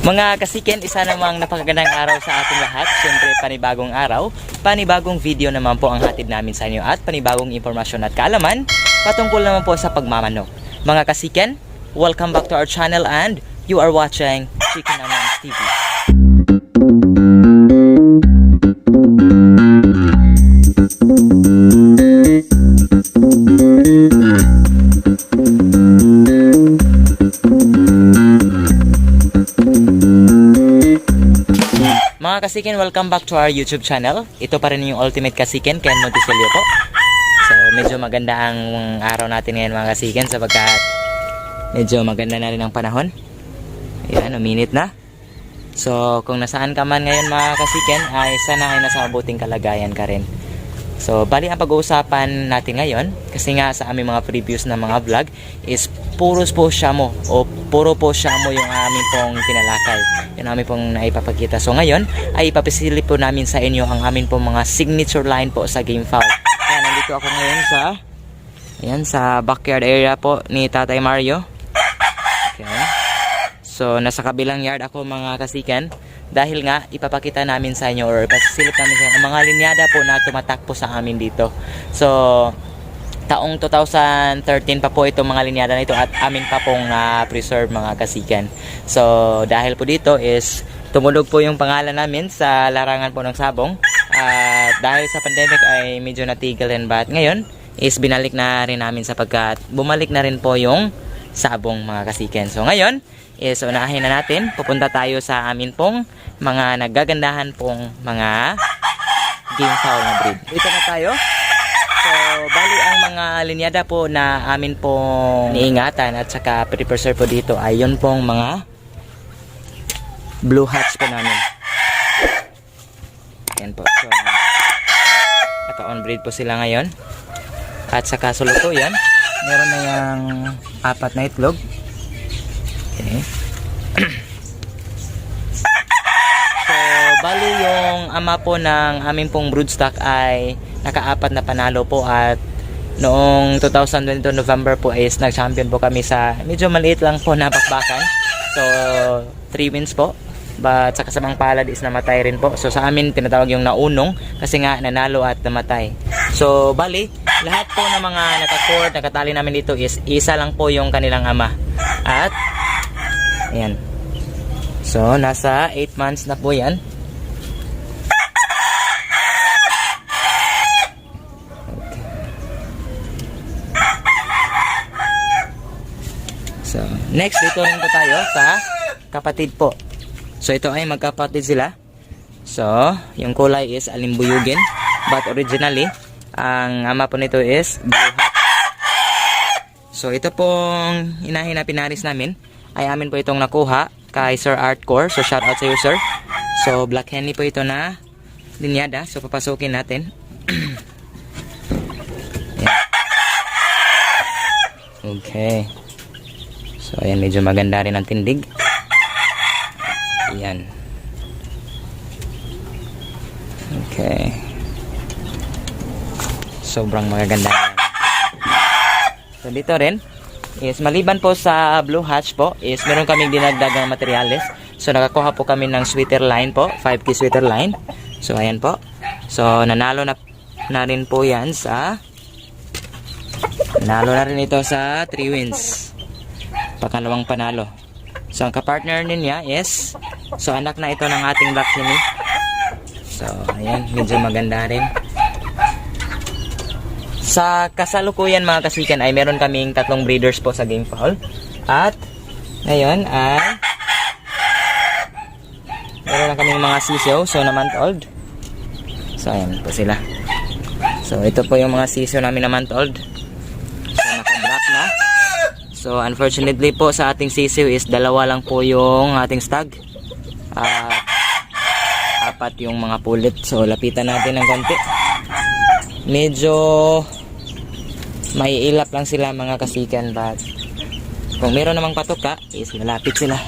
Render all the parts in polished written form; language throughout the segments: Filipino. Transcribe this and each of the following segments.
Mga kasiken, isa namang napakagandang araw sa ating lahat. Siyempre, panibagong araw, panibagong video naman po ang hatid namin sa inyo at panibagong impormasyon at kaalaman patungkol naman po sa pagmamanok. Mga kasiken, welcome back to our channel and you are watching Chicken Amans TV. Mga kasiken, welcome back to our YouTube channel. Ito pa rin yung Ultimate Kasiken, Ken Monticelio po. So, medyo maganda ang araw natin ngayon mga kasiken sapagkat medyo maganda na rin ang panahon. Ayan, uminit na. So, kung nasaan ka man ngayon mga kasiken, ay sana ay nasa mabuting kalagayan ka rin. So, bali ang pag-uusapan natin ngayon, kasi nga sa aming mga previous na mga vlog, is puro po Shamo yung aming pong tinalakay. Yung aming pong naipapakita. So, ngayon, ay ipapisilip po namin sa inyo ang aming pong mga signature line po sa game foul. Ayan, nandito ako ngayon sa backyard area po ni Tatay Mario. Okay. So, nasa kabilang yard ako mga kasiken. Dahil nga, ipapakita namin sa inyo or ipasilip namin sa inyo ang mga linyada po na tumatakbo sa amin dito. So, taong 2013 pa po itong mga linyada na ito at amin pa pong preserve mga kasiken. So, dahil po dito is tumulog po yung pangalan namin sa larangan po ng sabong. At dahil sa pandemic ay medyo natigil rin ba. At ngayon is binalik na rin namin sapagkat bumalik na rin po yung sabong mga kasiken. So, ngayon is unahin na natin. Pupunta tayo sa amin pong mga nagagandahan pong mga game foul na breed. Dito na tayo. So, bali ang mga linyada po na amin pong niingatan at saka pre-preserve po dito ay yun pong mga blue hatch po namin. Yan po. So, naka-on breed po sila ngayon. At saka sulok po yan. Meron na yung 4 na itlog. Okay. So, bali yung ama po ng aming pong broodstock ay naka-4 na panalo po at noong 2022 November po is nag-champion po kami sa medyo maliit lang po na bakbakan. So, 3 wins po. But sa kasamang palad is namatay rin po. So, sa amin tinatawag yung naunong kasi nga nanalo at namatay. So, bali, lahat po ng mga naka-court, nakatali namin dito is isa lang po yung kanilang ama. At ayan. So, nasa 8 months na po yan. So, next, dito rin po tayo sa kapatid po. So, ito ay magkapatid sila. So, yung kulay is alimbuyugin. But originally, ang ama po nito is blue hat. So, ito pong inahin na pinaris namin ay amin po itong nakuha kay Sir Artcore. So, shout out sa iyo, sir. So, Black Henny po ito na linyada. So, papasukin natin. Okay. So, ayan, medyo maganda rin ang tindig. Ayan. Okay. Sobrang magaganda yan. So, dito rin is maliban po sa blue hatch po is meron kaming dinagdagang materyales. So, nakakuha po kami ng sweater line po, 5K sweater line. So, ayan po. So, nanalo na rin po yan nanalo na rin ito sa 3 wins. Pakalawang panalo. So, ang kapartner niya is anak na ito ng ating Black Henny. So, ayan, medyo maganda rin. Sa kasalukuyan mga kasikan ay meron kaming 3 breeders po sa game foul. At ngayon ay meron na kaming mga sisiyo, so na month old. So, ayan po sila. So, ito po yung mga sisiyo namin na month old. So, naka-black na. So, unfortunately po sa ating sisiyo is 2 lang po yung ating stag. At 4 yung mga pulit. So, lapitan natin ng konti. Medyo may ilap lang sila mga kasikan, but kung meron namang patuka is malapit sila.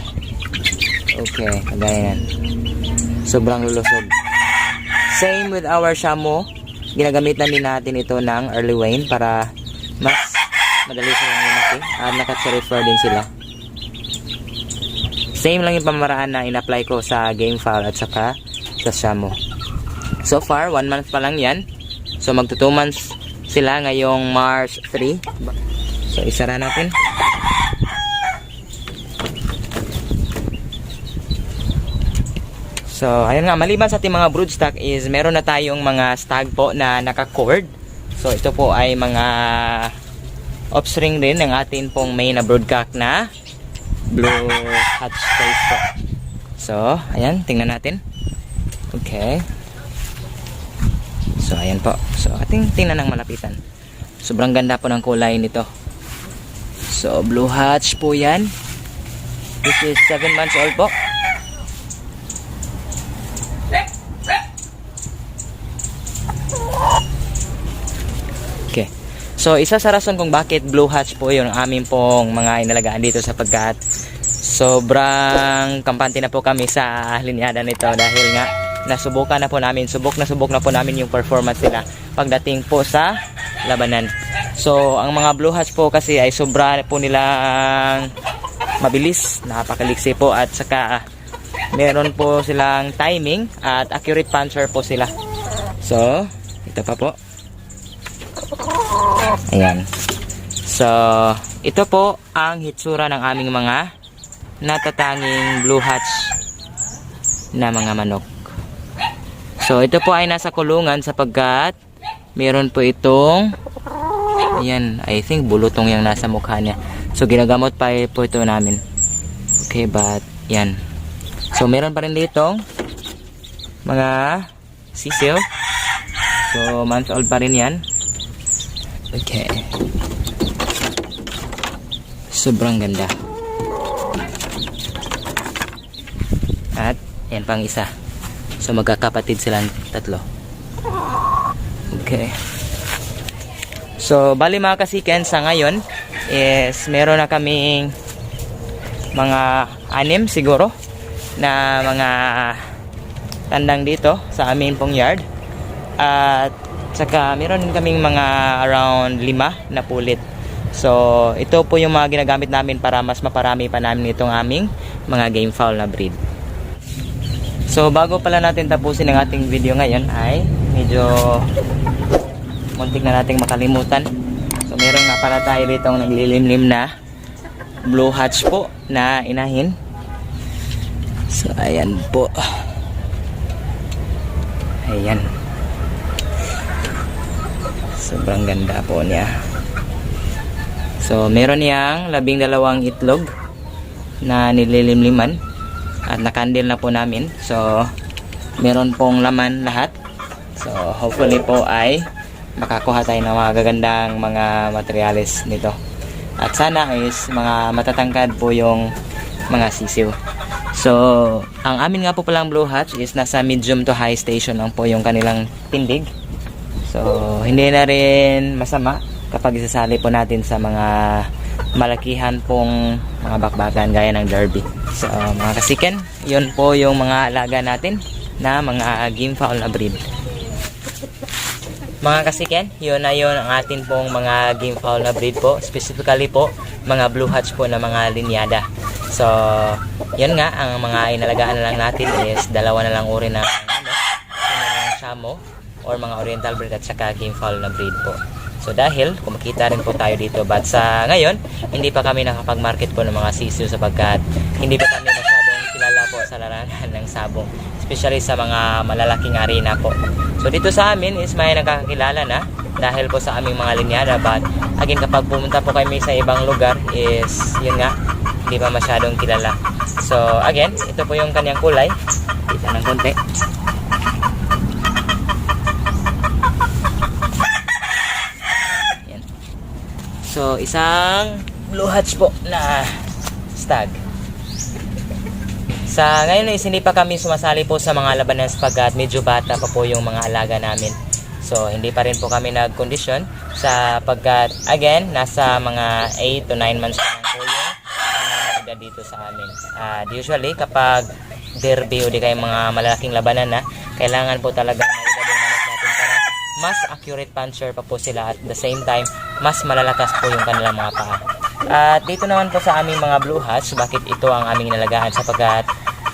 Okay, kagaya yan. Sobrang lulusog. Same with our Shamo. Ginagamitan din natin ito ng early wane para mas madali silang lumaki at naka-refer din sila. same lang yung pamaraan na in-apply ko sa game fowl at saka sa Shamo. So far, 1 month pa lang yan. So magto 2 months sila ngayong March 3. So isara natin. So ayun nga, maliban sa ating mga broodstock is meron na tayong mga stag po na naka-cord. So ito po ay mga offspring rin ng atin pong main na broodcock na blue hatch face po. So ayan, tingnan natin. Okay. So ayan po. So ating tingnan ng malapitan. Sobrang ganda po ng kulay nito. So blue hatch po yan. This is 7 months old po. Okay. So isa sa rason kung bakit blue hatch po yung aming pong mga inalagaan dito sapagkat sobrang kampante na po kami sa linyada nito dahil nga nasubukan na po namin, subok na po namin yung performance nila pagdating po sa labanan. So ang mga blue hatch po kasi ay sobra po nilang mabilis, napakaliksi po at saka meron po silang timing at accurate puncher po sila. So ito pa po. Ayan. So ito po ang hitsura ng aming mga natatanging blue hatch na mga manok. So ito po ay nasa kulungan sapagkat meron po itong, ayan, I think bulutong yung nasa mukha niya. So ginagamot pa po ito namin. Okay, but yan. So meron pa rin ditong mga sisiw. So month old pa rin yan. Okay. Sobrang ganda. At yan pang isa. So magkakapatid silang tatlo. Okay. So bali mga kasiken, sa ngayon is meron na kaming mga 6 siguro na mga tandang dito sa amin pong yard. At saka meron din kaming mga around 5 na pulit. So ito po yung mga ginagamit namin para mas maparami pa namin itong aming mga game fowl na breed. So bago pala natin tapusin ang ating video ngayon ay medyo muntik na nating makalimutan. So meron nga pala tayo dito naglilimlim na blue hatch po na inahin. So ayan po. Ayan. Sobrang ganda po niya. So meron niyang 12 itlog na nililimliman. At nakandil na po namin. So meron pong laman lahat. So hopefully po ay makakuha tayo ng mga gagandang mga materyales nito. At sana is mga matatangkad po yung mga sisiw. So ang amin nga po palang blue hatch is nasa medium to high station lang po yung kanilang tindig. So hindi na rin masama kapag isasali po natin sa mga malakihan pong mga bakbakan gaya ng derby. So mga kasiken, yun po yung mga alaga natin na mga game fowl na breed. Mga kasiken, yun na yun ang atin pong mga game fowl na breed po. Specifically po, mga blue hatch po na mga linyada. So yun nga, ang mga inalagaan na lang natin is 2 na lang uri ng Shamo or mga oriental breed at saka game fowl na breed po. So dahil kumakita rin po tayo dito, but sa ngayon hindi pa kami nakapag-market po ng mga sisiw sapagkat hindi pa kami masyadong kilala po sa larangan ng sabong, especially sa mga malalaking arena po. So dito sa amin is may nakakakilala na dahil po sa aming mga linyada, but again kapag pumunta po kami sa ibang lugar is yun nga, hindi pa masyadong kilala. So again, ito po yung kanyang kulay. Kita ng konti. So, isang blue hatch po na stag. Sa ngayon is hindi pa kami sumasali po sa mga labanan sapagkat medyo bata pa po yung mga alaga namin. So, hindi pa rin po kami nag-condition sapagkat again, nasa mga 8 to 9 months pa lang po yung edad dito sa amin. Usually, kapag derby o di kayo mga malalaking labanan na, kailangan po talaga mas accurate puncher pa po sila at the same time mas malalakas po yung kanilang mga paa. At dito naman po sa aming mga blue hatch, bakit ito ang aming inalagaan? Sapagkat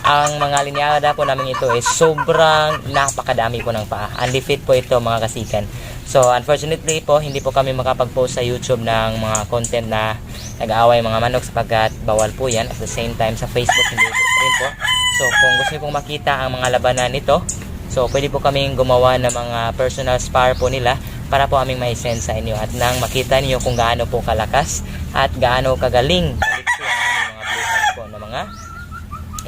ang mga linyada po namin ito is sobrang napakadami po ng paa. Unlifted po ito mga kasikan. So unfortunately po, hindi po kami makapag-post sa YouTube ng mga content na nag-aaway mga manok sapagkat bawal po yan. At the same time sa Facebook hindi po rin po. So kung gusto niyo pong makita ang mga labanan nito, so pwede po kaming gumawa ng mga personal spar po nila para po aming mai-send sa inyo at nang makita niyo kung gaano po kalakas at gaano kagaling kaliksi ang aming mga blue hatch po na mga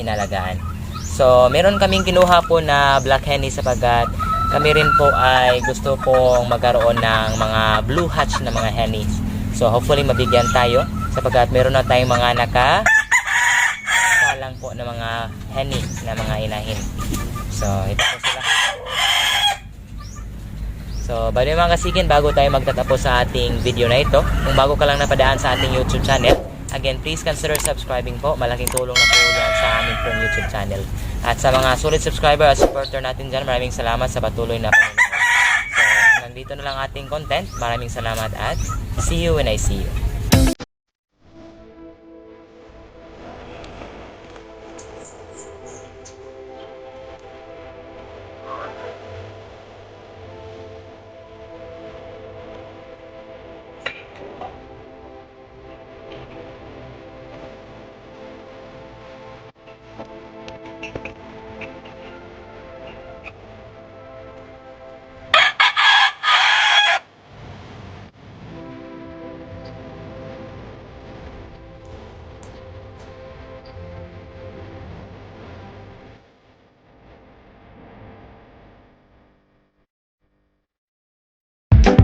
inalagaan. So meron kaming kinuha po na black henny sapagkat kami rin po ay gusto pong magkaroon ng mga blue hatch na mga henny. So hopefully mabigyan tayo sapagkat meron na tayong mga nakasalang po na mga henny na mga inahin. So ito po sila. So, bali mga kasikin, bago tayo magtatapos sa ating video na ito, kung bago ka lang napadaan sa ating YouTube channel, again, please consider subscribing po. Malaking tulong na po yan sa aming pong YouTube channel. At sa mga solid subscriber at supporter natin dyan, maraming salamat sa patuloy na panonood. So, hanggang dito na lang ating content. Maraming salamat at see you when I see you.